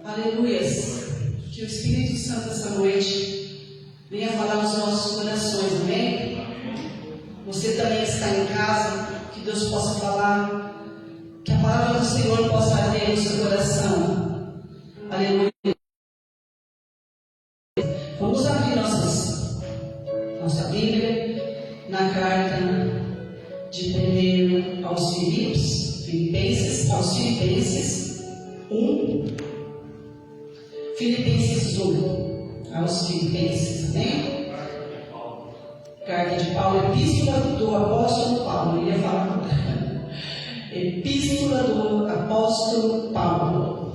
Aleluias. Que o Espírito Santo essa noite venha falar nos nossos corações, amém? Você também que está em casa, que Deus possa falar, que a palavra do Senhor possa arder no seu coração. Aleluia. Vamos abrir nossa Bíblia na carta de 1 aos Filipenses 1. Filipenses 1, aos Filipenses, amém? Carta de Paulo, epístola do apóstolo Paulo. Ele ia falar epístola do apóstolo Paulo.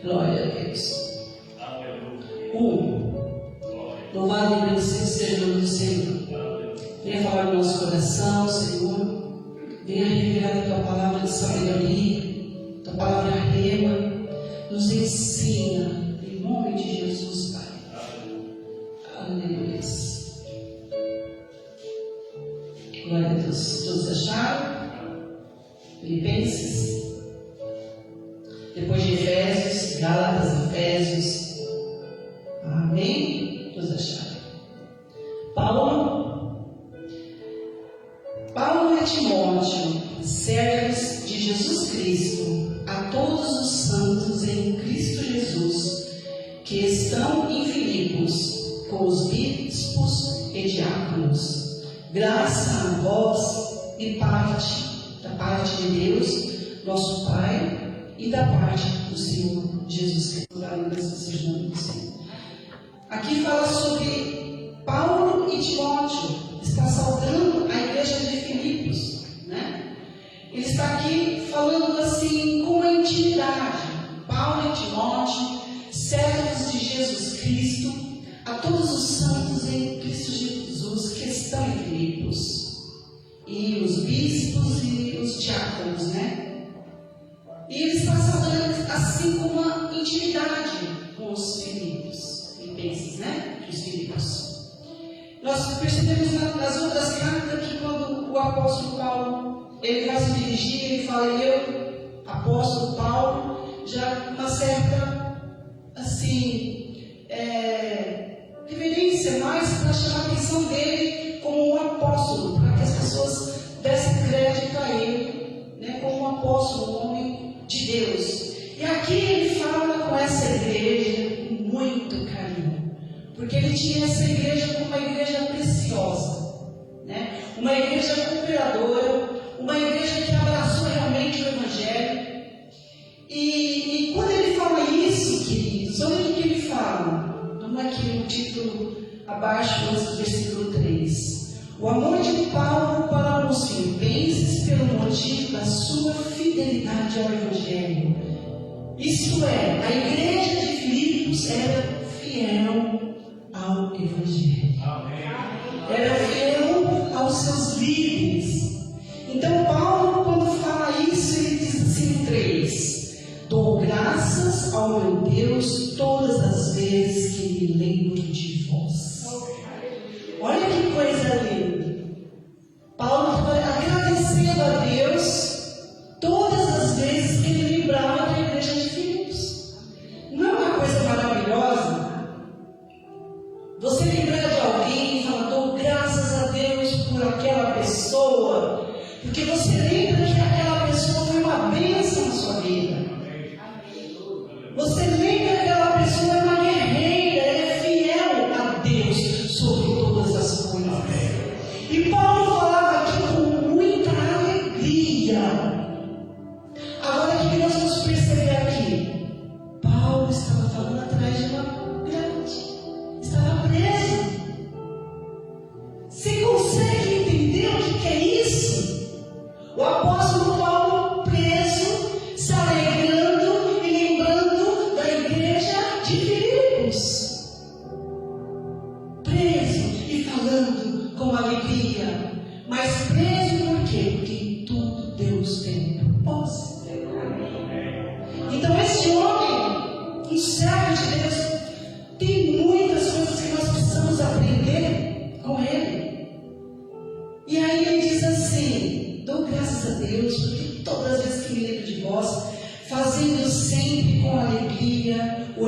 Glória a Deus. 1. Louvado e bendito seja o nome do Senhor. Venha falar no nosso coração, Senhor. Venha revelar a tua palavra de sabedoria, tua palavra rema. Nos ensina. Em nome de Jesus, Pai. Aleluia. Glória a Deus. Todos acharam? Filipenses. Depois de Efésios, Gálatas, Efésios. Amém? Todos acharam? Paulo e Timóteo, servos de Jesus Cristo, a todos os santos em Cristo Jesus, que estão em Filipos, com os bispos e diáconos. Graça a vós e da parte de Deus, nosso Pai, e da parte do Senhor Jesus Cristo. Aqui fala sobre Paulo e Timóteo. Está saudando a igreja de Filipos, né? Ele está aqui falando assim com a intimidade. Paulo e Timóteo, servos de Jesus Cristo, a todos os santos em Cristo Jesus que estão em Filipos, e os bispos e os diáconos, né? E ele está saudando assim com uma intimidade com os filipenses, né? Os Filipos. Nós percebemos nas outras cartas que quando o apóstolo Paulo ele vai se dirigir, ele fala: eu, apóstolo Paulo, já com uma certa assim reverência mais para chamar a atenção dele como um apóstolo, para que as pessoas dessem crédito a ele, né, como um apóstolo, um homem de Deus. E aqui ele fala com essa igreja com muito carinho, porque ele tinha essa igreja como uma igreja preciosa, né? Uma igreja cooperadora, uma igreja que abraçou realmente o Evangelho. E quando ele fala isso, queridos, olha o que ele fala. Vamos aqui no título abaixo, do versículo 3. O amor de Paulo para os filipenses pelo motivo da sua fidelidade ao Evangelho. Isto é, a igreja de Filipos era fiel ao Evangelho. Era fiel aos seus líderes. Então Paulo, quando fala isso, ele diz assim: 3. Dou graças ao meu Deus todas as vezes que me lembro de vós. Olha que coisa linda. Paulo foi agradecendo a Deus todas as vezes que ele lembrava da igreja de Filipos. Não é uma coisa maravilhosa? Você lembrar de alguém e falar: dou graças a Deus por aquela pessoa, porque você lembra que aquela pessoa foi uma bênção na sua vida. Você lembra que aquela pessoa é uma guerreira, é fiel a Deus sobre todas as coisas. E Paulo falava aqui com muita alegria. Agora o que nós vamos perceber aqui? Paulo estava falando atrás de uma grade, estava preso. Você consegue entender o que é isso? O apóstolo Paulo preso, se alegrando e lembrando da igreja de Filipos. Preso e falando com alegria. Mas preso por quê? Porque tudo Deus tem propósito. Então esse homem, um servo de Deus, tem muitas coisas que nós precisamos aprender com ele. E aí ele diz assim: dou graças a Deus, porque todas as vezes que me lembro de vós, fazendo sempre com alegria o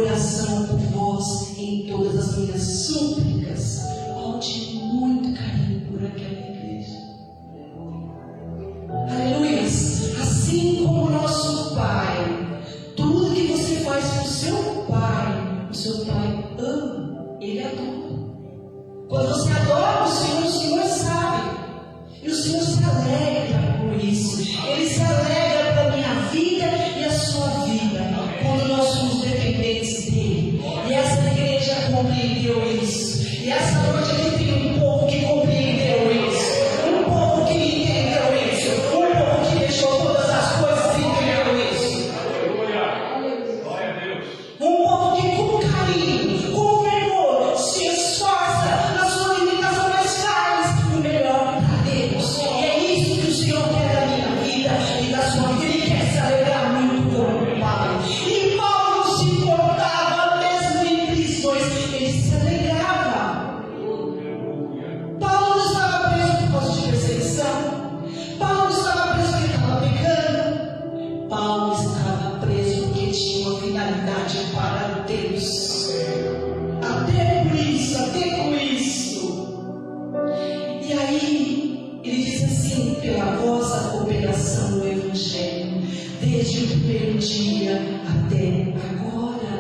até agora.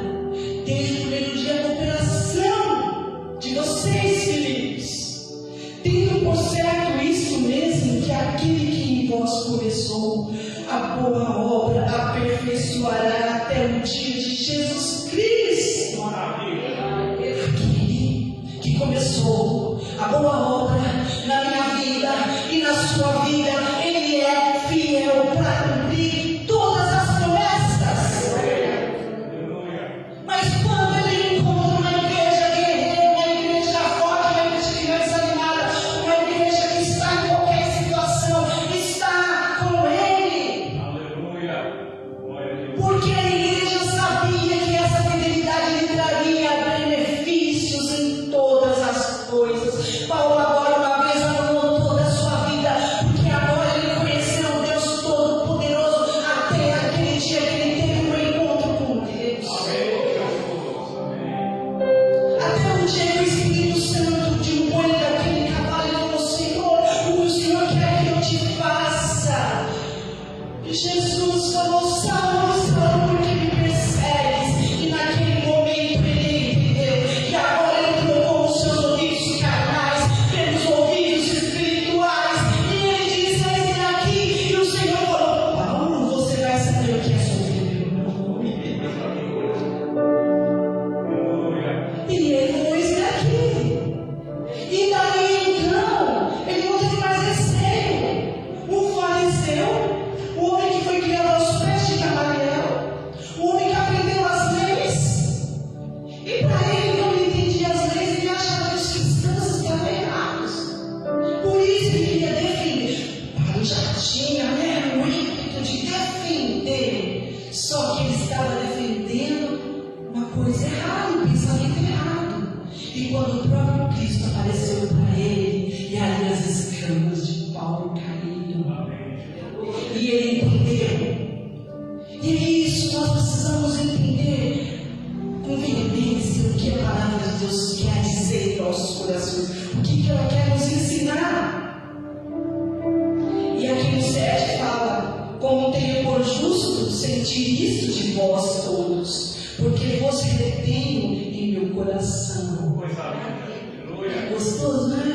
Desde o primeiro dia da operação de vocês, filhos. Tendo por certo isso mesmo, que aquele que em vós começou a boa obra aperfeiçoará até o dia de Jesus Cristo. Aquele que começou a boa obra na minha vida e na sua vida, Ele é fiel para cumprir todas as promessas. Mas quando Ele encontra uma igreja guerreira, uma igreja forte, uma igreja que não é desanimada, uma igreja que está em qualquer situação, está com Ele. Porque a igreja sabia que essa fidelidade lhe traria benefícios em todas as coisas. Paulo agora uma vez abandonou toda a sua vida, porque agora ele conheceu o Deus Todo-Poderoso, até aquele dia que ele teve um encontro com Deus. Até o dia que o Espírito Santo de um boi daquele cavalo e falou: Senhor, o que o Senhor quer que eu te faça? E Jesus falou: Saulo, Saulo, por que me persegues? E naquele momento ele entendeu. E agora ele trocou os seus ouvidos carnais pelos ouvidos espirituais. E ele disse: Eis-me aqui. E o Senhor falou: Paulo, você vai saber o que é sofrer pelo meu nome. E ele falou: Eis-me aqui. E daí então, ele não teve mais receio. Um fariseu, o homem que foi criado aos pés de Gamaliel, o homem que aprendeu as leis, e para ele não entendia as leis, ele achava que os cristãos estavam errados. Por isso ele queria defender. Paulo já tinha o ímpeto de defender, só que ele estava defendendo uma coisa errada, um pensamento errado. E quando o próprio Cristo apareceu para ele, e aí as escamas de Paulo caíram. E ele entendeu. E é isso, nós precisamos entender com veemência o que a palavra de Deus quer dizer em nossos corações, o que ela quer nos ensinar. E aqui no 7 fala: como tenho por justo sentir isso de vós todos, porque vos retenho em meu coração. É gostoso, né?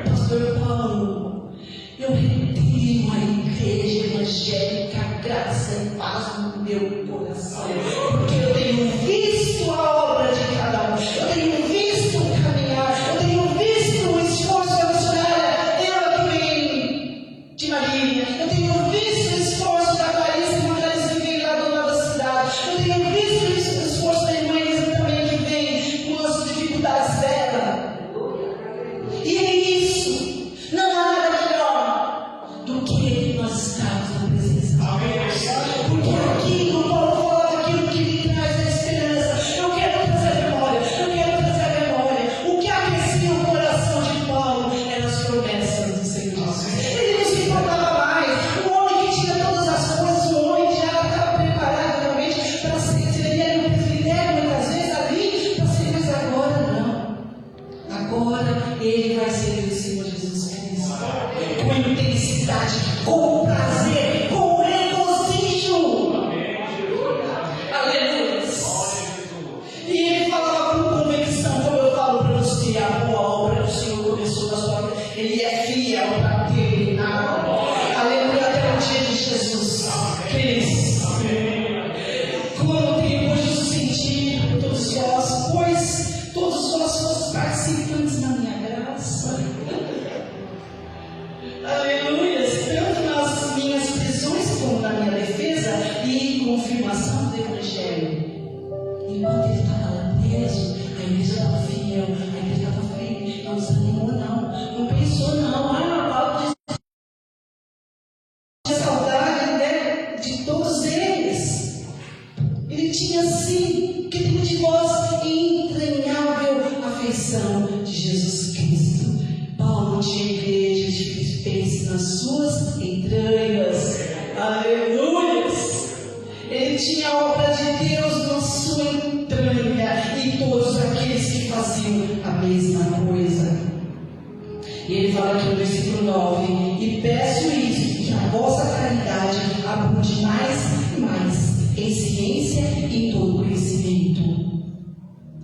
Pastor Paulo, eu retenho a igreja evangélica, graça e paz no meu coração, porque eu tenho visto a obra de cada um, eu tenho visto o caminhar, eu tenho visto o esforço da missionária, ela que vem de Marília, eu tenho visto o esforço da Clarice, uma Clarice que vem lá do lado da cidade, eu tenho visto o esforço da irmã Elisa também que vem com as dificuldades dela. E é isso, não há nada melhor do que nós estarmos na presença de Deus. Porque aqui no Paulo fala daquilo que lhe traz a esperança. Eu quero trazer memória. O que aquecia o coração de Paulo eram as promessas do Senhor Jesus. Ele não se importava mais. O homem que tinha todas as coisas, o homem que já estava preparado realmente para ser, ele era um presbitério muitas vezes ali, para ser, mas agora não. Agora ele vai ser o Senhor Jesus Cristo, com intensidade, com prazer, com regozijo. Aleluia. E ele falava com convicção, como eu falo para você: a boa obra que o Senhor começou na sua vida, Ele é fiel para terminar. Aleluia, até o dia de Jesus Cristo. Como tem hoje o sentido, todos vós, pois todos vós sois participantes da minha graça. Aleluia, tanto nas minhas prisões como na minha defesa e confirmação do Evangelho. Enquanto ele estava lá preso, a igreja estava fiel, a igreja estava firme, não desanimou não pensou não, Paulo tinha saudade, né, de todos eles. Ele tinha sim, que tem de vós entranhável afeição de Jesus Cristo. Paulo tinha igreja de Filipenses nas suas entranhas. Aleluia! Ele tinha a obra de Deus na sua entranha, e todos aqueles que faziam a mesma coisa. E ele fala aqui no versículo 9: e peço isso, que a vossa caridade abunde mais e mais em ciência e em todo conhecimento.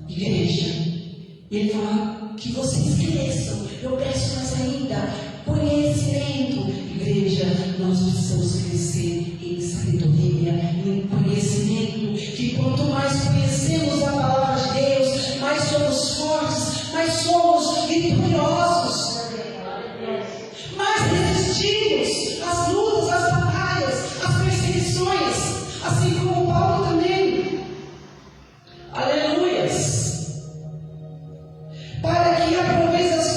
Igreja, ele fala que vocês cresçam. Eu peço mais ainda, conhecimento. Igreja, nós precisamos crescer em sabedoria, em conhecimento. Que quanto mais conhecemos a palavra de Deus, mais somos fortes, mais somos vitoriosos, mais resistimos às lutas, às batalhas, às perseguições, assim como Paulo também. Aleluias! Para que aproveis as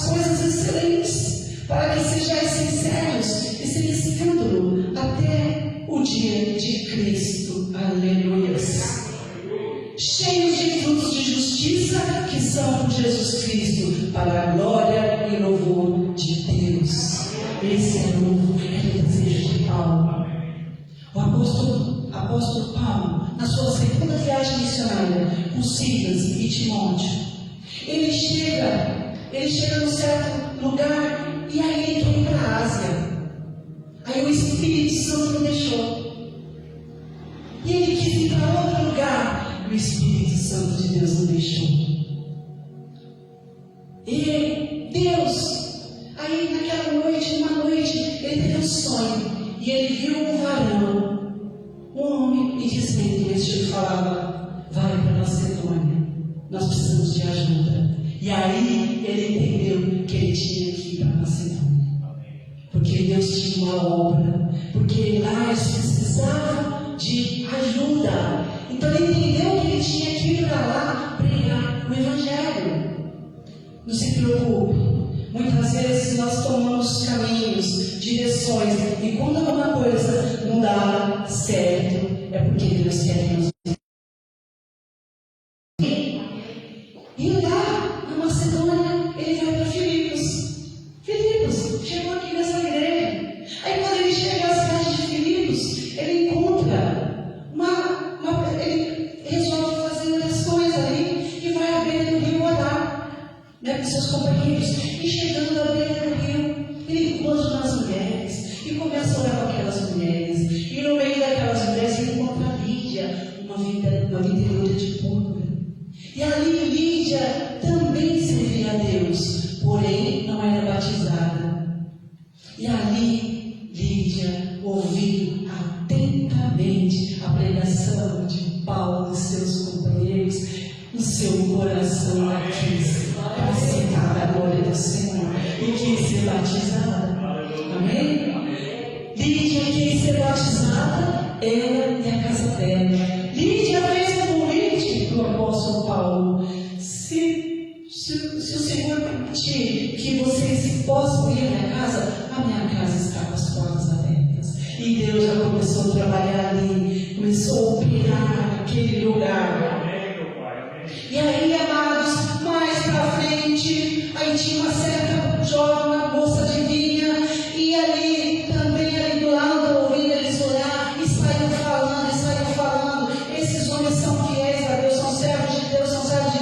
coisas excelentes, para que sejais sinceros e sem escândalo até o dia de Cristo. Aleluias! Cheios de frutos de justiça que são por Jesus Cristo, para a glória e louvor de Deus. Esse é o desejo de Paulo. O apóstolo Paulo, na sua segunda viagem missionária, com Silas e Timóteo, ele chega num certo lugar e aí ele quer ir para a Ásia. Aí o Espírito Santo não deixou. E ele quis ir para outro lugar. O Espírito Santo de Deus não deixou. E Deus, aí naquela noite, uma noite, ele teve um sonho. E ele viu um varão, um homem, e disse: ele falava, vai para Macedônia, nós precisamos de ajuda. E aí ele entendeu que ele tinha que ir para Macedônia, porque Deus tinha uma obra, porque lá eles precisavam de ajuda. Então ele entendeu que ele tinha que ir para lá pregar o Evangelho. Não se preocupe, muitas vezes nós tomamos caminhos, direções, e quando alguma coisa não dá certo, é porque Deus quer que nos. E lá na Macedônia, ele vai para Filipos. Chegou aqui nessa igreja. Aí quando ele chega à cidade de Filipos, ele encontra ele resolve fazer questões ali e vai à beira do rio orar, com seus companheiros. E chegando à beira do rio, ele encontra umas mulheres e começa a orar com aquelas mulheres. E no meio daquelas mulheres ele encontra Lídia, uma vendedora de púrpura. E ali Lídia também servia a Deus, porém não era batizada. E ali Lídia ouviu atentamente a pregação de Paulo e seus companheiros. O seu coração quis aceitar a glória do Senhor e quis ser batizada. Amém? Lídia quis ser batizada, ela e a casa dela. Lídia fez um convite para o apóstolo Paulo: se o Senhor permitir que vocês possam ir à minha casa está com as portas abertas. E Deus já começou a trabalhar ali, começou a operar naquele lugar. E aí, amados, mais para frente, aí tinha uma certa jovem, uma moça de vinha, e ali também, ali do lado, ouvindo eles orar, e saíram falando. Esses homens são fiéis a Deus, são servos de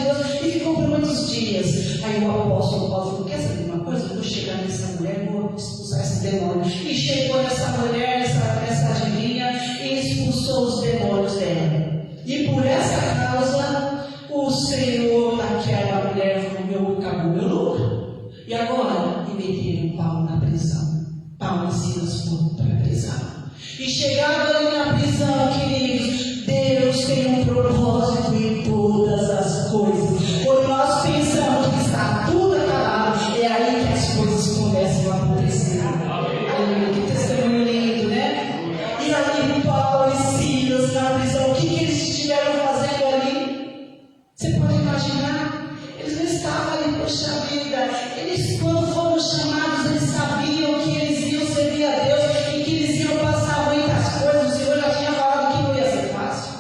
Deus, e ficou por muitos dias. Aí o apóstolo Paulo falou: quer saber uma coisa? Eu vou chegar nessa mulher, vou expulsar esse demônio. E chegou nessa mulher, essa adivinha, e expulsou os demônios dela. E por essa causa, o Senhor daquela mulher falou: acabou meu lucro. E agora? E meteram Paulo na prisão. Paulo e Silas foram para a prisão. E chegado ali na prisão, queridos, Deus tem um propósito em todas as coisas. Quando nós pensamos que está tudo acabado, é aí que as coisas começam a acontecer. Aleluia, que testemunho lindo, né? E ali Paulo e Silas na prisão, o que eles estiveram fazendo ali? Você pode imaginar? Eles não estavam ali, poxa vida. Eles, quando foram chamados, eles sabiam que eles iam servir a Deus e que eles iam passar muitas coisas. O Senhor já tinha falado que não ia ser fácil.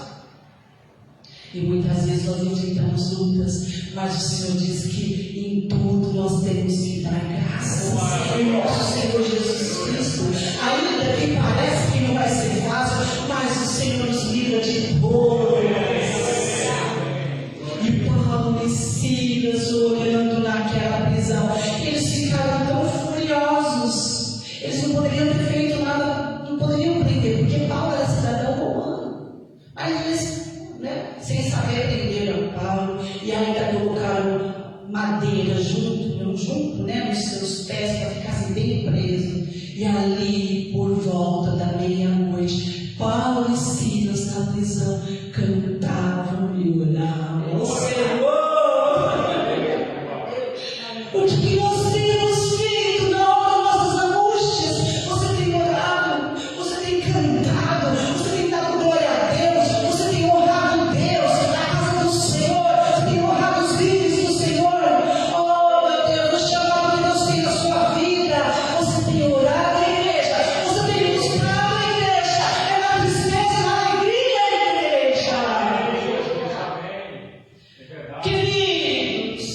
E muitas vezes nós enfrentamos lutas, mas o Senhor diz que em tudo nós temos que dar graças em nosso Senhor Jesus Cristo. Ainda que parece que não vai ser fácil, mas o Senhor nos livra de dor. E Paulo e Silas, olhando naquela prisão, eles ficaram tão furiosos. Eles não poderiam ter feito nada, não poderiam prender Paulo e Silas na prisão cantavam e oravam ao Senhor. O que nós temos feito na hora das nossas angústias? Você tem orado, você tem cantado, você tem dado glória a Deus, você tem honrado Deus, a casa do Senhor, você tem honrado os líderes do Senhor. Oh meu Deus, o chamado que Deus tem na sua vida, você tem orado, igreja, você tem buscado a igreja, é na tristeza, na alegria, igreja. Queridos,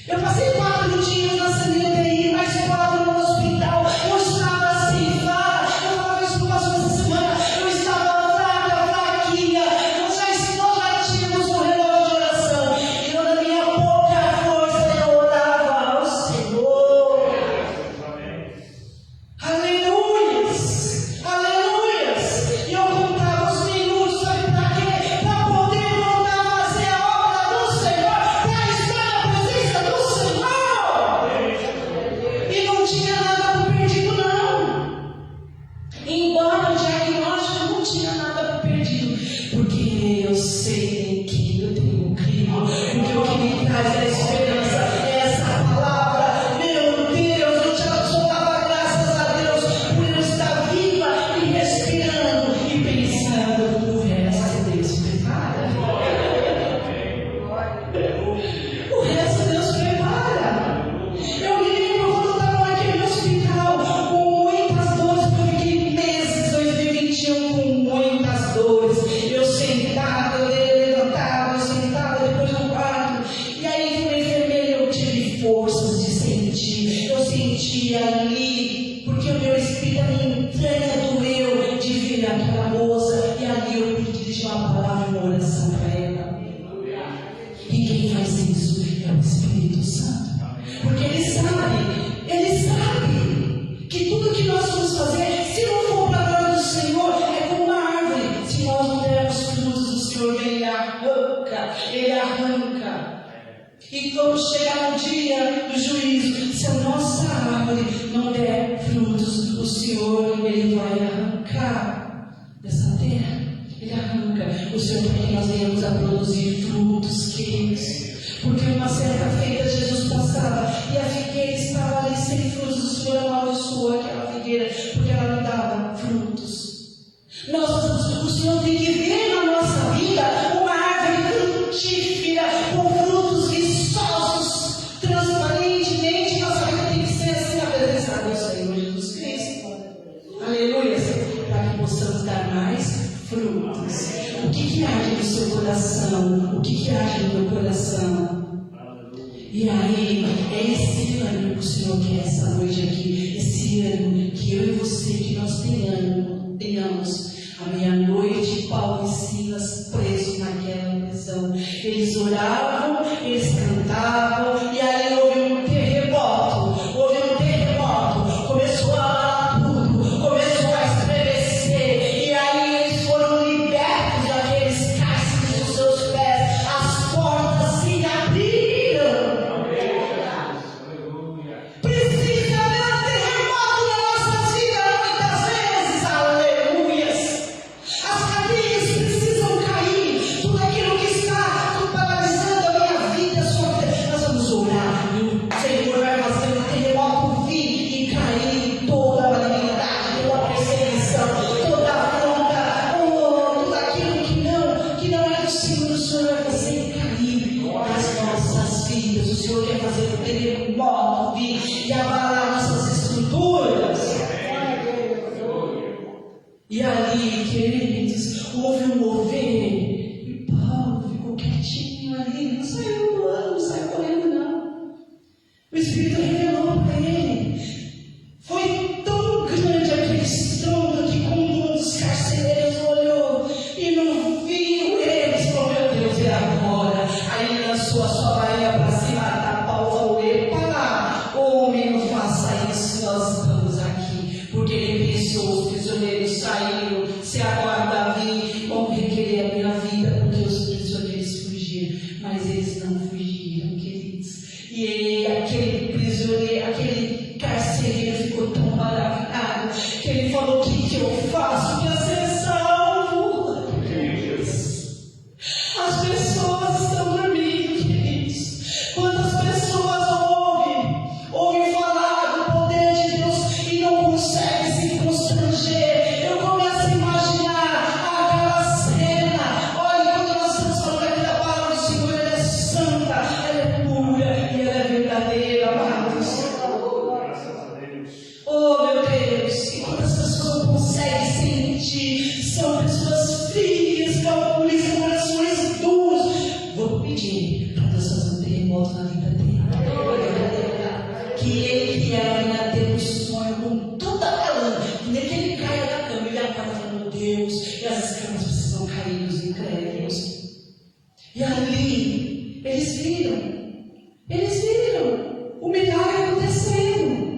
eu passei 4 dias na CNTI, mais 4 no hospital. Eu estava sem fala. Eu falava isso para o pastor essa semana. Eu estava fraca, fraquinha. Nós já tínhamos um relógio de oração. E eu, na minha pouca força, eu orava ao Senhor. Aleluias, aleluias. E eu contava os minutos, sabe para quê? Para poder voltar a fazer a obra do Senhor, para estar na presença do Senhor. E não tinha nada por perdido, não. Embora o diagnóstico não tinha nada por perdido, porque eu sei em quem eu tenho crido, porque o que me traz é a esperança, é essa palavra. Meu Deus, eu já só dava graças a Deus por eu estar viva e respirando e pensando no resto Deus prepara. O resto Deus prepara. Eu me lembro quando eu estava naquele hospital com muitas dores, porque eu fiquei meses, 2021, com muitas dores. Eu sentada, eu levantava, eu sentada depois no quarto. E aí, como enfermeira, eu tive forças de sentir. Eu sentia ali, porque o meu espírito, a minha entranha doeu de ver aquela moça. E ali eu pude dirigir uma palavra, uma oração para ela. E quem faz isso é o Espírito Santo. Porque Ele sabe que tudo que nós vamos fazer, se não for para a glória do Senhor, é como uma árvore. Se nós não dermos frutos, o Senhor vem e arranca, Ele arranca. E quando chegar no dia do juízo, se a nossa árvore não der frutos, o Senhor, Ele vai arrancar dessa terra. Ele arranca o Senhor para que nós venhamos a produzir frutos, queridos. Porque uma certa feita Jesus passava e a figueira estava ali sem frutos. O Senhor amaldiçoou aquela figueira porque ela não dava frutos. O Senhor tem que ver na nossa vida uma árvore frutífera com frutos viçosos, transparentemente. Nossa vida tem que ser assim na presença do Senhor Jesus Cristo. Aleluia. Para que possamos dar mais frutos. O que age no seu coração? O que age no meu coração? E aí, é esse ânimo que o Senhor quer essa noite aqui. Esse ânimo que eu e você, que nós tenhamos. A meia-noite, Paulo e Silas presos naquela prisão. Eles oravam, eles cantavam, e aí houve um terremoto. Começou a abalar tudo, começou a estremecer. E aí eles foram libertos daqueles cárceres dos seus pés. As portas se abriram. Precisa haver um terremoto na nossa vida muitas vezes. Aleluias. As cadeias precisam cair. Tudo aquilo que está paralisando a minha vida, a sua vida. Nós vamos orar. O Senhor vai fazer um terremoto vir e cair em toda a malignidade, toda a perseguição, toda a afronta, tudo aquilo que não é do Senhor. O Senhor vai fazer cair nas nossas vidas. O Senhor quer fazer um terremoto vir e abalar nossas estruturas. E ali, queridos, houve um mover. E Paulo ficou quietinho ali, não saiu voando, não saiu correndo, não. O Espírito revelou para ele. Foi tão grande aquele estrondo que, quando um dos carcereiros olhou e não viu eles, falou: meu Deus, é agora. Aí ele lançou a sua varinha para cima da Paulo, falou: epa lá, homem, não faz são pessoas frias, calculistas, corações duros. Vou pedir para Deus fazer um terremoto na vida dele. Que ele que era ter um sonho com toda a calma, que nem que ele caia da cama e acorda falando, Deus, e as camas precisam cair dos incrédulos. E ali, eles viram o milagre acontecendo.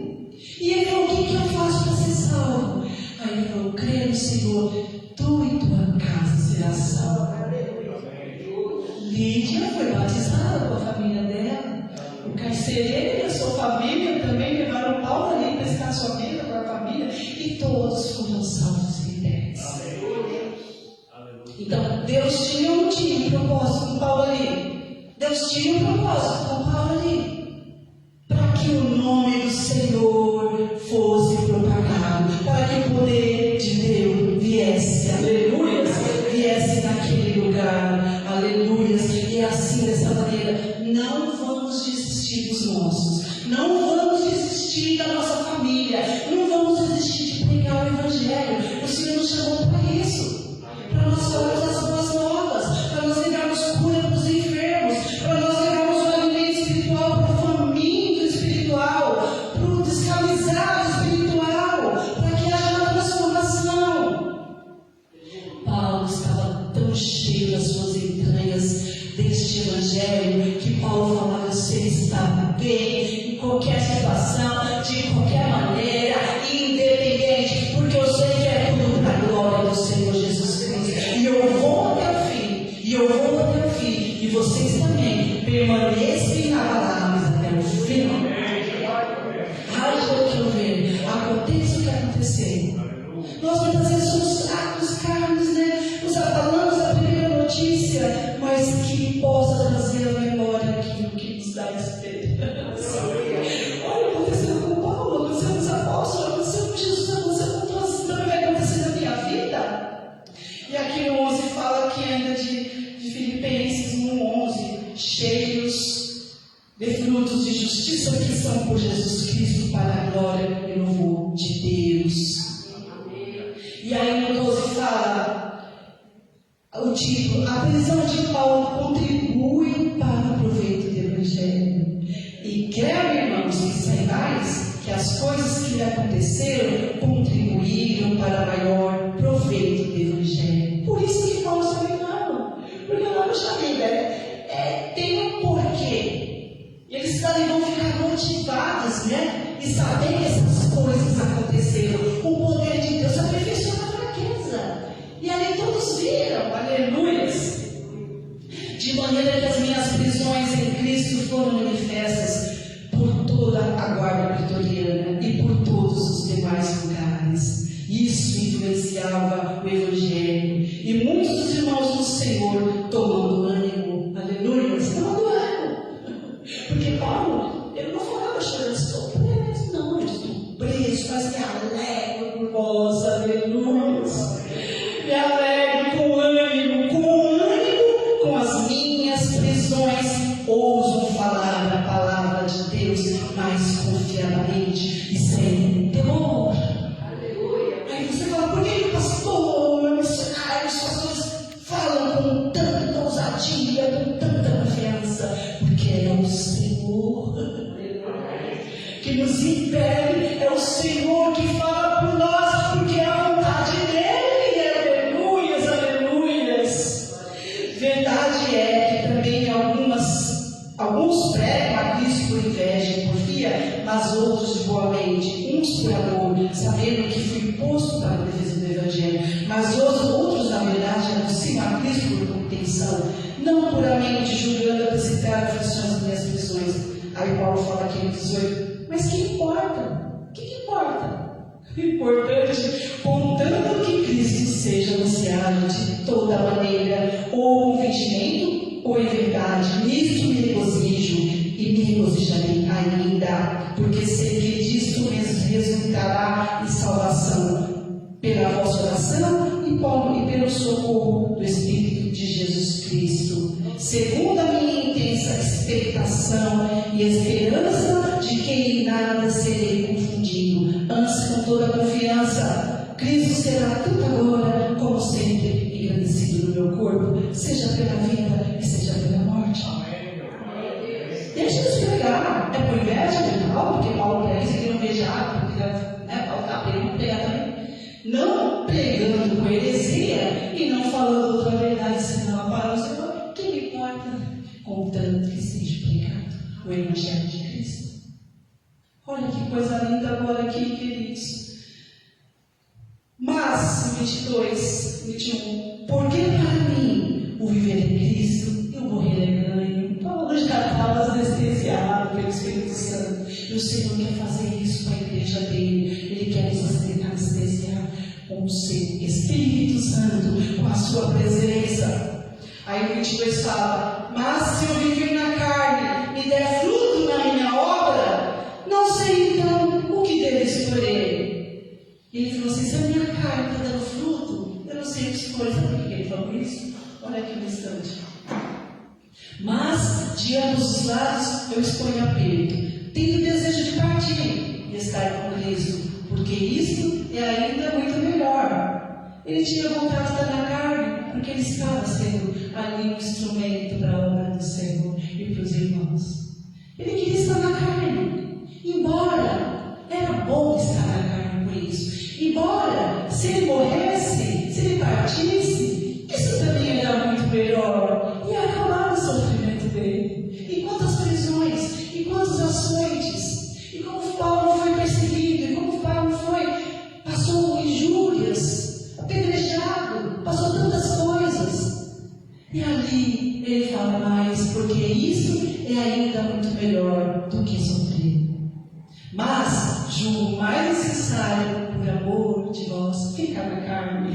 E ele falou, o que eu faço para ser salvo? Aí ele falou, creia no Senhor, tu e tua casa será salva. Lídia foi batizada com a família dela. O carcereiro e a sua família também levaram Paulo ali para estar sua vida com a família. E todos foram salvos e libertos. Então, Deus tinha ou não tinha um propósito com Paulo ali? Deus tinha um propósito com Paulo ali. Para que o nome do Senhor fosse propagado. Para que o poder de Deus viesse. Aleluia. Viesse naquele lugar. Aleluia. E assim, dessa maneira, não vamos desistir dos nossos. Não vamos desistir da nossa família. Não vamos desistir de pregar o Evangelho. O Senhor nos chamou para isso. Para nós falarmos as boas novas. Para nós levarmos cura para os enfermos. Para nós levarmos o alimento espiritual para o faminto espiritual. Para o descamisado espiritual. Para que haja uma transformação. Paulo estava tão cheio das suas entranhas deste Evangelho, que Paulo falava, você está bem, em qualquer situação, de qualquer maneira, independente, porque eu sei que é tudo para a glória do Senhor Jesus Cristo, e eu vou até o fim, e vocês também, permaneçam inabaláveis até o fim. Haja o que houver, aconteça o que acontecer. Nós muitas vezes somos fracos, carnes, né? Nos falamos da primeira notícia, mas que possa trazer à memória aquilo que nos dá esperança. Olha, aconteceu com Paulo, aconteceu com os apóstolos, aconteceu com Jesus, aconteceu com todos, também vai acontecer na minha vida. E aqui no 11 fala aqui ainda de Filipenses 1:11, cheios de frutos de justiça que são por Jesus Cristo para a glória e louvor de Deus. E aí no 12 fala o título, a prisão de Paulo contribui para o proveito do Evangelho. E quero, irmãos, que saibais que as coisas que lhe aconteceram contribuíram para maior proveito do Evangelho. Por isso que Paulo está ligando. Porque lá no Xamida tem um porquê. Eles vão ficar motivados, né? E saber que essas coisas aconteceram. O poder de Deus aperfeiçoa a fraqueza. E ali todos viram, aleluias. De maneira que as minhas prisões em Cristo foram manifestas por toda a guarda pretoriana e por todos os demais lugares. Isso influenciava o Evangelho. E muitos dos irmãos do Senhor tomando ânimo, aleluias, tomando ânimo. Porque Paulo, ele não falava chorando, estou preso, não, eu estou preso, mas me alegro por vós, aleluias. Me alegro com ânimo, com as minhas prisões, ouso falar a palavra de Deus mais confiadamente e sem temor. Aleluia. Aí você fala, por que pastor, missionário, os pastores falam com tanta ousadia, com tanta confiança? Porque é o Senhor que nos impele, é o Senhor que fala por nós, porque é a vontade dele, aleluias, aleluias. Verdade é que também alguns pregam a Cristo por inveja e porfia, mas outros de boa mente, uns por amor, sabendo que fui posto para a defesa do Evangelho, mas outros na verdade anunciam a Cristo por contenção, não puramente julgando apresentar aflições das minhas prisões. Aí Paulo fala aqui no 18, mas que importa? O que importa? O importante, contanto que Cristo seja anunciado de toda maneira, ou com fingimento, ou em verdade, nisto me regozijo, e me regozijarei ainda, porque sei que disto resultará em salvação, pela vossa oração e pelo socorro do Espírito de Jesus Cristo, segundo a minha intensa expectação e esperança de que em nada serei confundido, antes com toda confiança, Cristo será tanto agora como o Evangelho de Cristo. Olha que coisa linda agora aqui, queridos. Mas, 22, 21, porque para mim o viver é Cristo e o morrer é ganho. Paulo já estava anestesiado pelo Espírito Santo. E o Senhor quer fazer isso para a igreja dele. Ele quer nos anestesiar com o seu Espírito Santo, com a sua presença. Aí o 22 fala: mas se eu viver na carne e der fruto na minha obra, não sei então o que devo escolher. Ele falou assim: se a minha carne está dando fruto, eu não sei o que escolher. Sabe por que ele falou isso? Olha aqui no instante. Mas de ambos os lados eu escolho aperto. Tenho desejo de partir e estar com Cristo, porque isso é ainda muito melhor. Ele tinha vontade de estar na carne, porque ele estava sendo ali um instrumento para a obra do Senhor e para os irmãos. Ele queria estar na carne, embora era bom estar na carne por isso. Embora, se ele morresse, se ele partisse, isso também era muito melhor. E acabar o sofrimento dele. E quantas prisões, e quantos açoites, e como Paulo foi perseguido, e como Paulo passou injúrias, apedrejado, passou tantas coisas. E ali ele fala mais, porque isso é ainda muito melhor do que sofrer. Mas julgo mais necessário, por amor de vós, ficar na carne.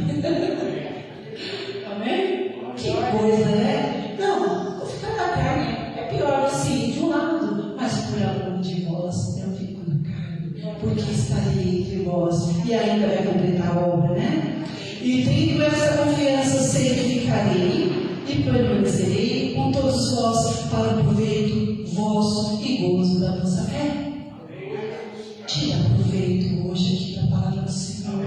Amém? Que coisa, né? Não, ficar na carne é pior, sim, de um lado, mas por amor de vós, eu fico na carne, porque estarei entre vós e ainda vai completar a obra, né? E tendo essa confiança, sei que ficarei e permanecerei com todos vós para o proveito vosso e gozo da vossa fé. Tira proveito hoje aqui da palavra do Senhor.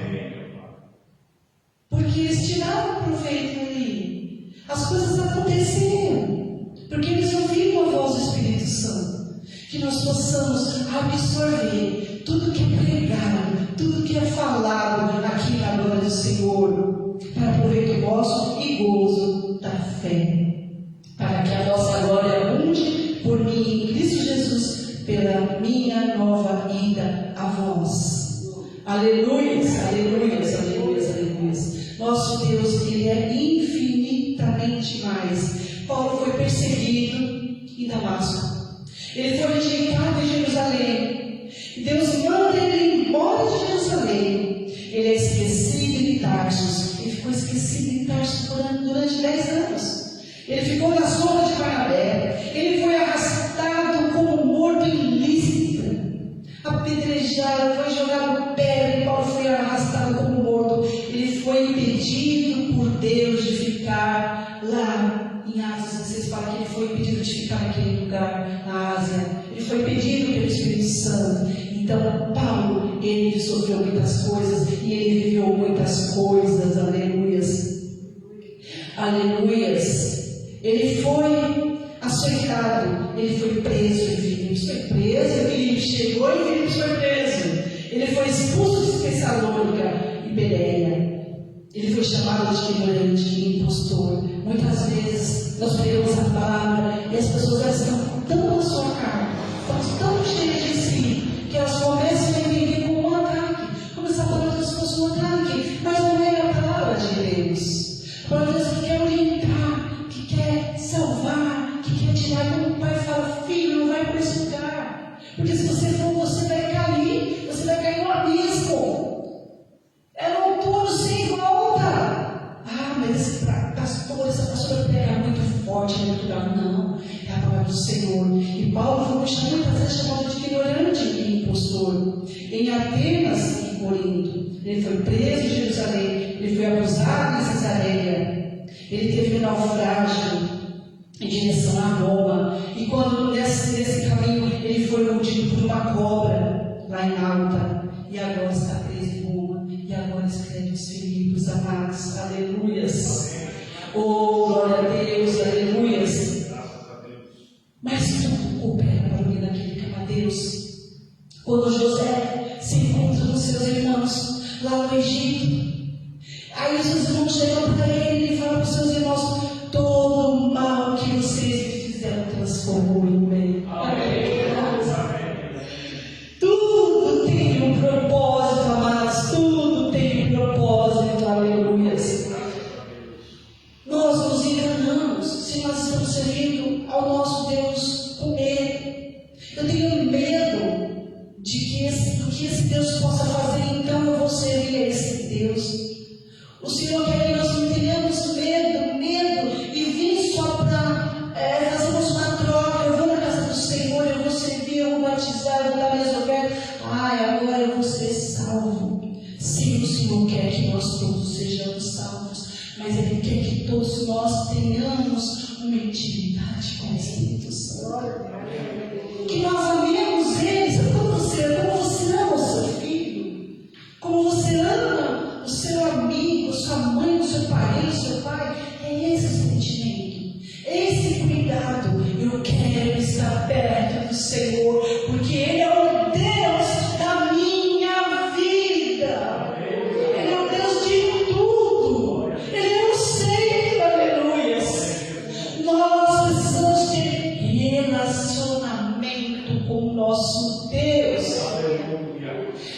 Porque eles tiraram proveito ali. As coisas aconteceram. Porque eles ouviram a voz do Espírito Santo. Que nós possamos absorver tudo que é pregado, tudo que é falado aqui na glória do Senhor, para proveito vosso e gozo da fé. Para que a nossa glória abunde por mim em Cristo Jesus, pela minha nova ida a vós. Aleluias, aleluias, aleluias, aleluias. Nosso Deus, Ele é infinitamente mais. Paulo foi perseguido em Damasco. Ele foi rejeitado em Jerusalém. Deus manda ele embora de Jerusalém. Ele é esquecido em Tarsus. Ele ficou esquecido em Tarsus durante 10 anos. Ele ficou na sombra de Barnabé. Ele foi arrastado como morto em Listra, apedrejado, foi jogado pedra e Paulo foi arrastado como morto. Ele foi impedido por Deus de ficar lá em Ásia. Vocês falam que ele foi impedido de ficar naquele lugar, na Ásia. Ele foi impedido pelo Espírito Santo. Então, Paulo, ele sofreu muitas coisas e ele viveu muitas coisas. Aleluias. Aleluias. Ele foi açoitado, ele foi preso em Filipos, foi preso em Filipos, chegou em Filipos, foi preso. Ele foi expulso de Tessalônica e Bereia. Ele foi chamado de ignorante, de impostor. Muitas vezes nós pregamos a palavra e as pessoas estão tão na sua carne, estão tão cheias de si, que elas começam a entender como um ataque, como essa palavra se fosse um ataque, mas não é a palavra de Deus. A palavra de Deus que quer orientar, que quer salvar, que quer tirar, como o pai fala: filho, não vai para esse lugar, porque se você for, você vai cair no abismo. É um túnel sem volta. Ah, mas esse pastor, essa pastora prega muito forte, é muito grave. Não, é a palavra do Senhor. E Paulo foi muitas vezes chamado de ignorante e impostor. Em Atenas e Corinto, ele foi preso em Jerusalém, ele foi abusado em Cesareia, ele teve um naufrágio em direção a Roma. E quando nesse caminho, ele foi mordido por uma cobra lá em Alta. E agora está preso em Roma. E agora escreve os Filipos, amados. Aleluias. Oh, glória a Deus, aleluias. Mas tudo coopera para o bem daquele que ama a Deus. Quando José se encontra com seus irmãos lá no Egito, aí os seus irmãos chegam para ele e falam para os seus irmãos: todo o mal que vocês me fizeram transformou em bem. Amém. servindo ao nosso Deus com medo. Eu tenho medo do que esse Deus possa fazer, então eu vou servir a esse Deus. O Senhor quer que nós não tenhamos medo e vir só para fazermos uma troca. Eu vou na casa do Senhor, eu vou servir, eu vou batizar, eu vou dar minhas ofertas. Agora eu vou ser salvo. Sim, o Senhor quer que nós todos sejamos salvos, mas Ele quer que todos nós tenhamos uma intimidade com o Espírito Santo. Que nós amemos Ele. Sabe como você ama o seu filho? Como você ama o seu amigo, sua mãe, o seu parente, o seu pai? É esse sentimento, esse cuidado. Eu quero estar perto do Senhor, porque Ele é o Deus da minha vida. Ele é o Deus de tudo. Ele é o Senhor, aleluia. Nós precisamos ter relacionamento com o nosso Deus.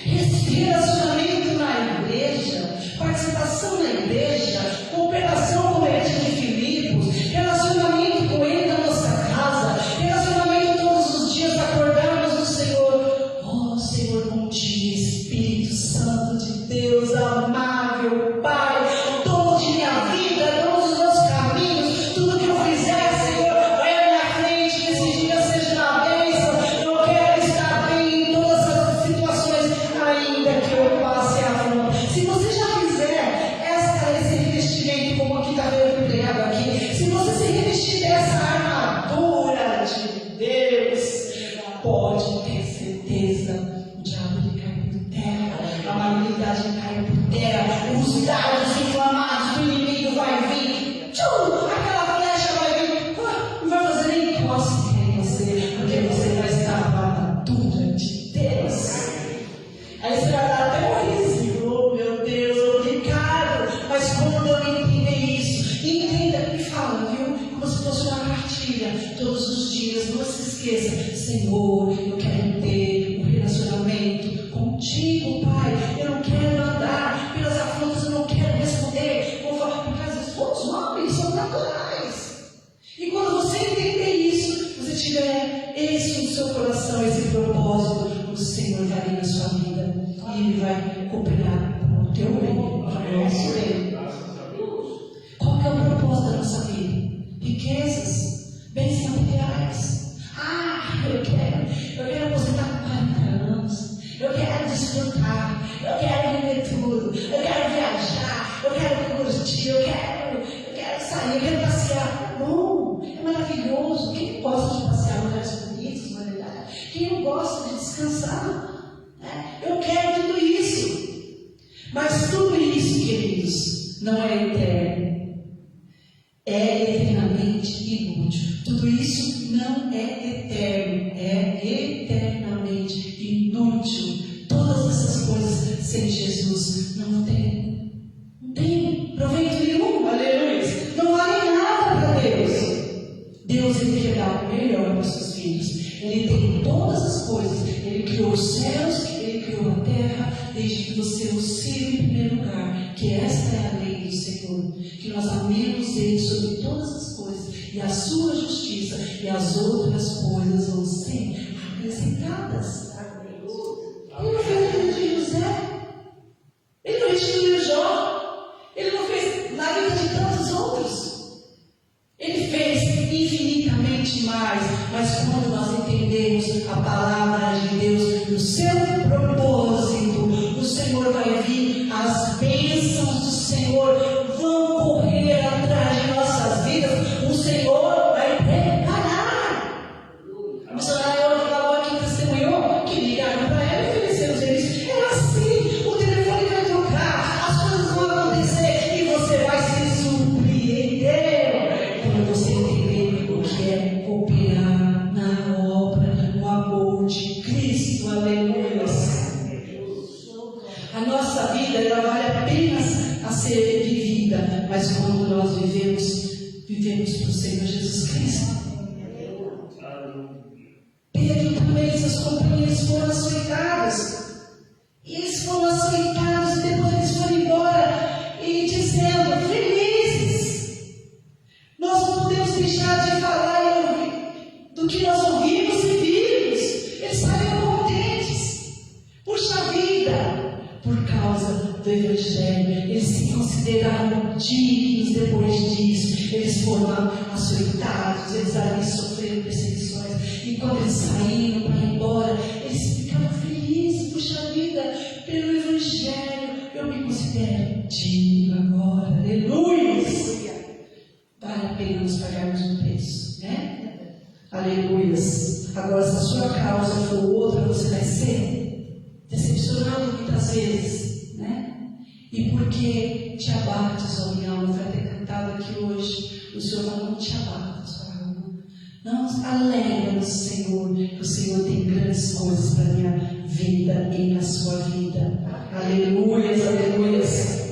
Esse relacionamento na igreja, participação na igreja, cooperação com a igreja de Filipos, relacionamento com Ele na nossa casa, relacionamento todos os dias, acordarmos no Senhor. Oh Senhor, bom dia, Espírito Santo de Deus, amável Pai, dono de minha vida, dono dos meus caminhos, tudo que eu fizer, Senhor, vai à minha frente, que esse dia seja uma bênção. Eu quero estar bem em todas as situações, ainda que eu passe a fome. Se você já fizer esse revestimento, como aqui está pregado aqui, se você se revestir dessa armadura de Deus, pode ter certeza, o diabo ele cai por terra, a malignidade cai por terra, os dardos inflamados do inimigo vai vir, aquela flecha vai vir, não vai fazer nem cócega em você, porque você vai estar com a armadura de Deus. Aí você vai dar até um risinho, oh meu Deus, obrigado. Mas quando eu entender isso, entenda e fala, viu? Como se fosse uma cartilha, todos os dias, não se esqueça, Senhor, eu quero ter um relacionamento contigo, Pai. Eu não quero andar pelas afrontas, eu não quero responder, vou falar, porque às vezes todos homens são naturais. E quando você entender isso, você tiver isso no seu coração, esse propósito, o Senhor vai na sua vida. E Ele vai cooperar com o teu bem, com o nosso bem. Qual que é o propósito da nossa vida? Riquezas, bens materiais. Eu quero aposentar com 40 anos. Eu quero desfrutar. Eu quero viver tudo. Eu quero viajar. Eu quero curtir. Eu quero sair. Eu quero passear. Bom, é maravilhoso. Quem gosta de passear em lugares bonitos, na verdade? Quem não gosta de descansar? Eu quero tudo isso. Mas tudo isso, queridos, não é eterno. É eternamente inútil. Tudo isso não é eterno. É eternamente inútil. Todas essas coisas sem Jesus não tem proveito nenhum. Aleluia. Não vale nada para Deus. Deus ele quer dar o melhor para os seus filhos. Ele tem todas as coisas. Ele criou os céus, Ele criou a terra, desde que você o sirva em primeiro lugar, que esta é a lei do Senhor, que nós amemos Ele sobre todas as coisas, e a sua justiça, e as outras coisas vão ser acrescentadas. Ele não fez a vida de José, Ele não restituiu Jó, Ele não fez na vida de tantos outros. Ele fez infinitamente mais, mas quando nós entendemos a palavra de Deus, no seu propósito, o Senhor vai vir, as bênçãos do Senhor vão correr atrás de nossas vidas, o Senhor vai preparar. A missionária hoje falou aqui, testemunhou, que ligaram para ela e ofereceram o serviço. É assim, o telefone vai tocar, as coisas vão acontecer e você vai se surpreender quando você entender o que é cooperar na obra, no amor de Cristo. Aleluia. A nossa vida ela vale apenas a ser vivida, mas quando nós vivemos para o Senhor Jesus Cristo. Pedro também e seus companheiros foram açoitados. E eles foram açoitados e depois eles foram embora e dizendo, felizes. Nós não podemos deixar de falar dignos depois disso. Eles foram açoitados, eles ali sofreram perseguições. E quando eles saíram para ir embora, eles ficaram felizes. Puxa vida, pelo Evangelho, eu me considero digno agora. Aleluia! Vale a pena nos pagarmos um preço, né? Aleluia! Agora, se a sua causa for outra, você vai ser decepcionado muitas vezes, né? E porque te abates, ó minha alma, vai ter cantado aqui hoje, o Senhor não te abates, ó alma. Não, alegra no Senhor, que o Senhor tem grandes coisas para a minha vida e na sua vida. Aleluias, aleluias.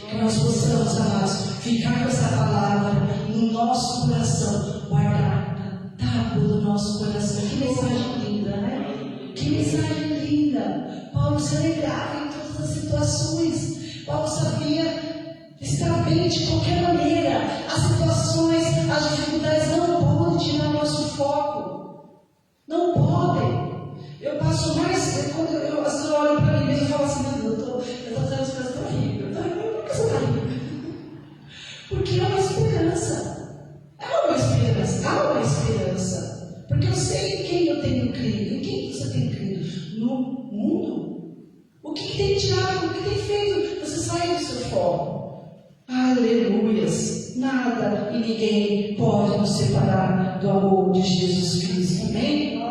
Que nós possamos, amados, ficar com essa palavra no nosso coração, guardar na tábua do nosso coração. Que mensagem linda, né? Que mensagem linda. Paulo se alegrava em todas as situações. Paulo sabia estar bem de qualquer maneira. As situações, as dificuldades não podem tirar o nosso foco. Não podem. Eu passo mais, quando eu olho para mim mesmo e falo assim, eu estou fazendo as coisas tão ricas. Por que você está rica? Porque é uma esperança. Há uma esperança. Porque eu sei em quem eu tenho crido. Em quem você tem crido? No mundo? O que tem tirado? O que tem feito você sair do seu foco? Aleluias! Nada e ninguém pode nos separar do amor de Jesus Cristo. Amém?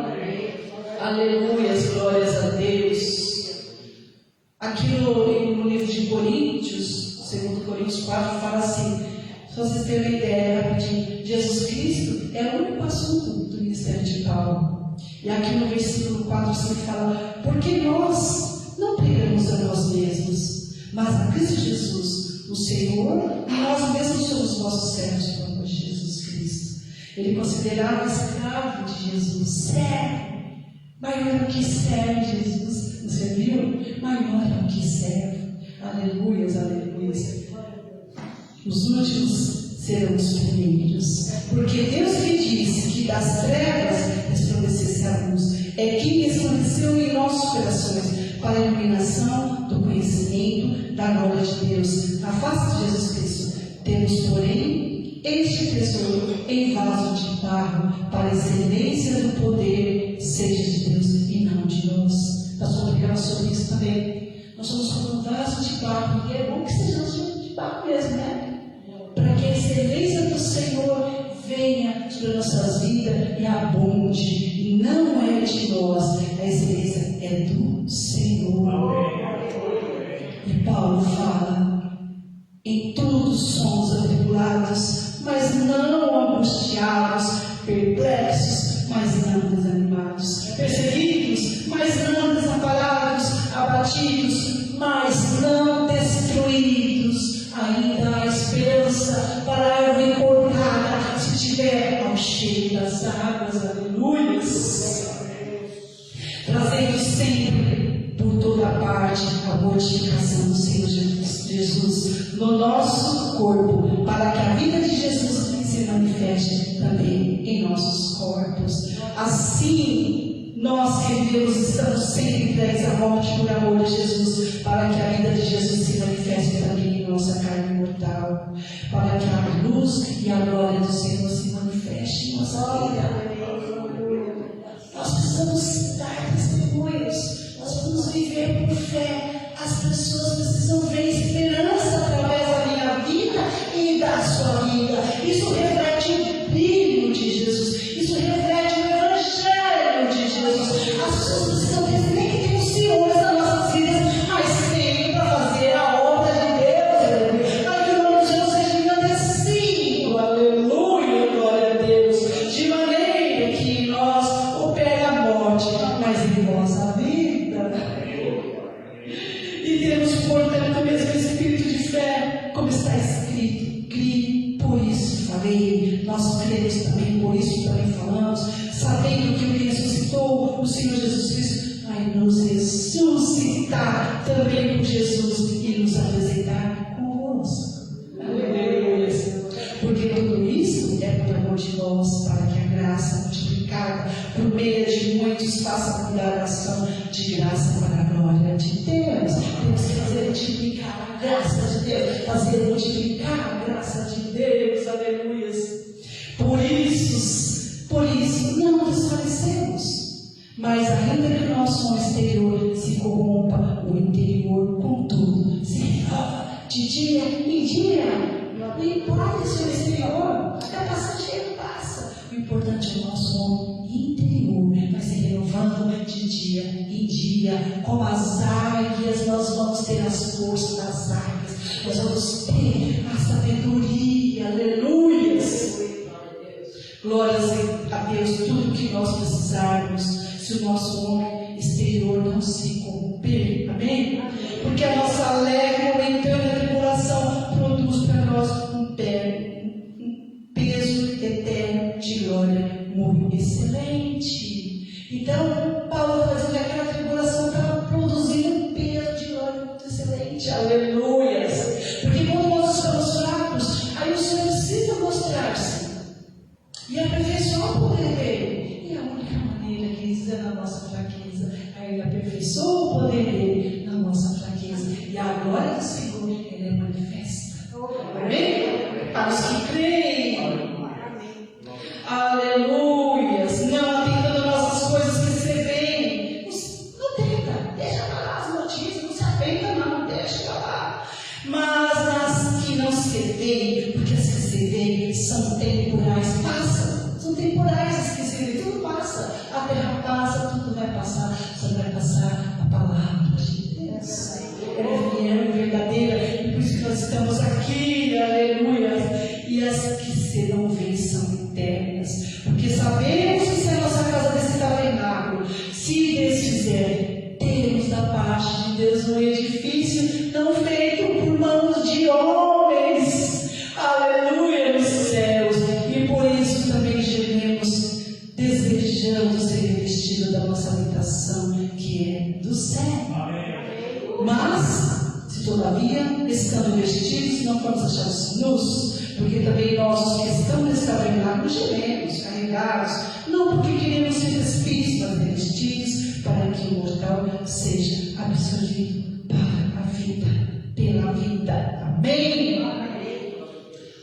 Aleluias! Glórias a Deus! Aqui no livro de Coríntios, 2 Coríntios 4, fala assim, se vocês terem uma ideia rapidinho, Jesus Cristo é o único assunto do ministério de Paulo. E aqui no versículo 4 se fala, porque nós não pregamos a nós mesmos, mas a Cristo Jesus, o Senhor, e nós mesmos somos vossos servos por amor de Jesus Cristo. Ele considerava escravo de Jesus, servo, maior do que serve Jesus. Você viu? Maior do que serve. Aleluias, aleluias. Os últimos serão os primeiros. Porque Deus que disse que das trevas resplandecesse a luz, é quem resplandeceu em nossos corações para a iluminação do conhecimento da glória de Deus. Na face de Jesus Cristo, temos, porém, este tesouro em vaso de barro, para a excelência do poder seja de Deus e não de nós. Nós vamos brigar sobre isso também. Nós somos como um vaso de barro, e é bom que sejamos de barro mesmo, né? Para que a excelência do Senhor venha sobre nossas vidas e abunde. E não é de nós, a excelência é do Senhor. E Paulo fala, em tudo somos atribulados, mas não angustiados, perplexos, mas não desanimados, perseguidos, mas não desamparados, abatidos, mas não destruídos. Ainda há esperança para a árvore cortada, se estiver ao cheio das águas. Aleluias! Trazendo sempre por toda parte a mortificação do Senhor Jesus no nosso corpo, para que a vida de Jesus se manifeste também em nossos corpos. Assim, nós que vivemos estamos sempre entregues à morte por amor de Jesus, para que a vida de Jesus se manifeste também em nossa carne mortal, para que a luz e a glória do Senhor se manifeste em nossa vida. Nós precisamos dar testemunhos, nós precisamos viver por fé. As pessoas precisam ver esperança através da minha vida e da sua vida. Isso reflete o brilho de Jesus, isso reflete o Evangelho de Jesus. As pessoas precisam ver nem que tem os senhores das nossas vidas, mas tem para fazer a obra de Deus. Para que o nome de Jesus seja engrandecido. Aleluia, glória a Deus. De maneira que nós o pega a morte, mas em nós a vida. E temos, portanto, o mesmo espírito de fé, como está escrito. Crie, por isso falei. Nós cremos também, por isso também falamos, sabendo que o que ressuscitou o Senhor Jesus Cristo vai nos ressuscitar também com Jesus e nos apresentar convosco. Aleluia. Porque tudo isso é por amor de nós, para que a graça multiplicada por meio de muitos faça abundar a ação de graça para a glória de Deus. Temos que fazer multiplicar graça de Deus, fazer multiplicar a graça de Deus, aleluia. Por isso, não desfalecemos, mas ainda que o nosso homem exterior se corrompa, o interior, contudo, se renova de dia em dia. Não importa se o exterior, até passageiro passa. O importante é o nosso homem interior, vai se renovando de dia em dia. Como as águias, nós vamos ter as forças das águias, nós vamos ter a sabedoria, aleluia. Glórias a Deus, tudo que nós precisarmos, se o nosso homem exterior não se corromper, amém? Porque a nossa leve e momentânea tribulação produz para nós um peso eterno de glória muito excelente. Então, Paulo está dizendo que aquela tribulação estava produzindo um peso de glória muito excelente, aleluia. Porque quando nós estamos fracos, aí o Senhor precisa mostrar-se e aperfeiçoar o poder dele. E a única maneira que diz é na nossa fraqueza. Aí ele aperfeiçoa o poder dele na nossa fraqueza. E a glória do Senhor, ele é manifesta. Amém? Para os que creem. Aleluia. Não atentando nossas coisas que você vê. Não tenta. Deixa para lá as notícias. Não se atenta, não. Deixa para lá. Mas as que não se veem, porque as que se veem são temporais. São temporais as que se veem. Tudo passa. A terra passa, tudo vai passar. Só vai passar a palavra de Deus. Ela é fiel, verdadeira. E por isso que nós estamos aqui. Aleluia. E as que se não veem são eternas. Porque sabemos que se a nossa casa desse tabernáculo se desfizer, temos da parte de Deus um edifício não feito por mãos de homens. Aleluia, nos céus. E por isso também gememos, desejando ser revestido da nossa habitação, que é do céu. Mas, se todavia, estando vestidos, não vamos achar nus, porque também nós, os que estamos nesse tabernáculo, gememos, carregados, não porque queremos ser despidos, mas revestidos, para que o mortal seja absorvido para a vida, pela vida. Amém?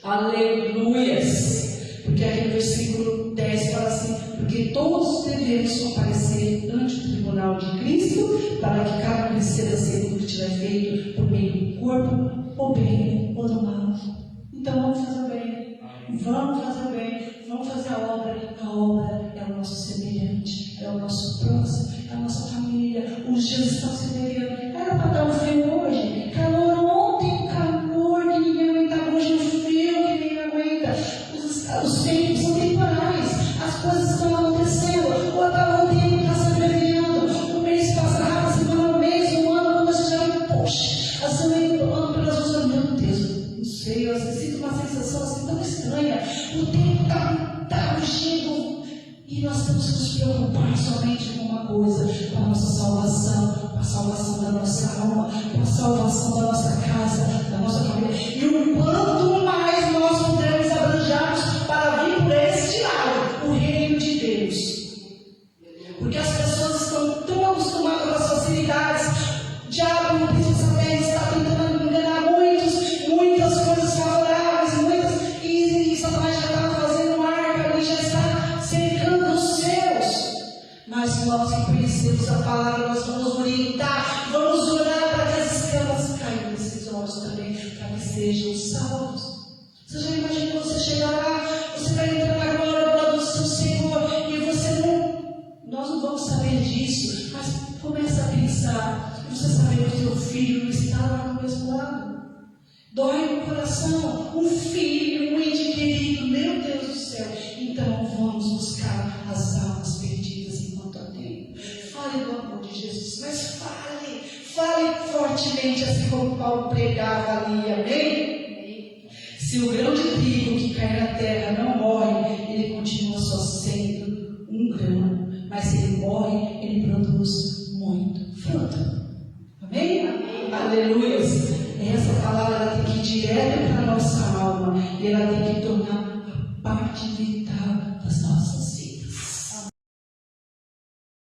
Aleluias. Porque aqui no versículo 10 fala assim: porque todos devemos comparecer ante o tribunal de Cristo, para que cada um receba segundo o que tiver feito por meio do corpo, ou bem ou do mal. Então vamos fazer o bem, vamos fazer o bem, vamos fazer a obra. A obra é o nosso semelhante, é o nosso próximo, é a nossa família. Os dias estão se devendo. Era para dar um frio hoje, calor ontem, calor que ninguém aguenta, hoje um frio que ninguém aguenta. Os tempos são temporais, as coisas estão acontecendo. O atual tempo está se abreviando, o mês passa rápido, a semana, o mês, o ano, quando você já vai, poxa, a semana do ano pelas outras, meu Deus, não sei, eu sinto uma sensação assim tão estranha. O tempo está fugindo e nós temos que nos preocupar somente com uma coisa: com a nossa salvação, com a salvação da nossa alma, com a salvação da nossa casa, da nossa família. E o quanto mais nós pudermos abranjarmos para vir por este lado, o reino de Deus. Porque as pessoas estão tão acostumadas com as facilidades. O diabo, o príncipe satélite, está tentando enganar muitas coisas favoráveis, e Satanás já está fazendo uma arca ali, já está cercando os céus. Mas nós que conhecemos a palavra, nós vamos orientar, vamos orar para que as escamas caiam nesses olhos também, para que sejam salvos. Você já imaginou você chegar lá, você vai entrar na glória do seu Senhor, e você nós não vamos saber disso, mas começa a pensar, você sabe que o seu filho não está lá no mesmo lado. Dói no coração, um filho, um ente querido, meu Deus do céu. Então vamos buscar as almas perdidas enquanto há tempo. Fale do amor de Jesus, mas fale fortemente, assim como Paulo pregava ali, amém? Se o grão de trigo que cai na terra não morre, ele continua só sendo um grão, mas se ele morre, ele produz muito fruto. Amém? Amém. Aleluia. Essa palavra ela tem que ir direto para a nossa alma, e ela tem que tornar a parte de